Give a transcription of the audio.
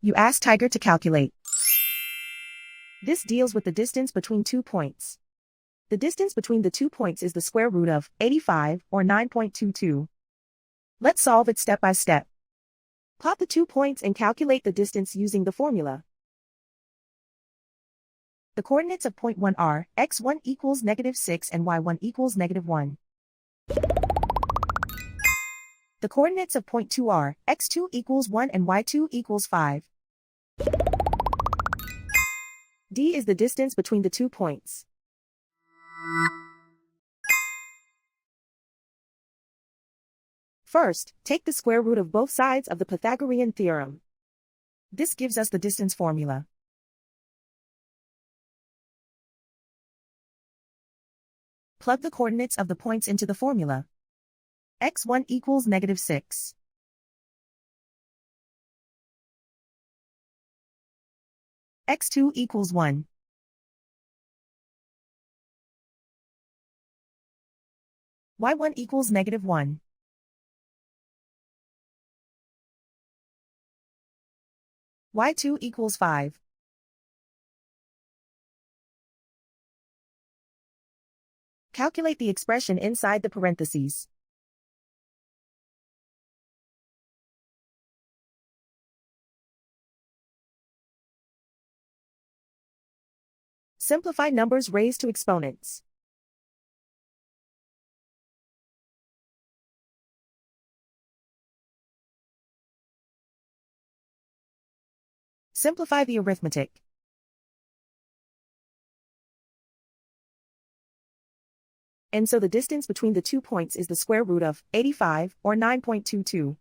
You ask Tiger to calculate. This deals with the distance between 2 points. The distance between the 2 points is the square root of 85, or 9.22. Let's solve it step by step. Plot the 2 points and calculate the distance using the formula. The coordinates of point 1 are x1 equals -6 and y1 equals -1. The coordinates of point 2 are x2 equals 1 and y2 equals 5. D is the distance between the 2 points. First, take the square root of both sides of the Pythagorean theorem. This gives us the distance formula. Plug the coordinates of the points into the formula. x1 equals -6. x2 equals 1. y1 equals -1. y2 equals 5. Calculate the expression inside the parentheses. Simplify numbers raised to exponents. Simplify the arithmetic. And so the distance between the 2 points is the square root of 85, or 9.22.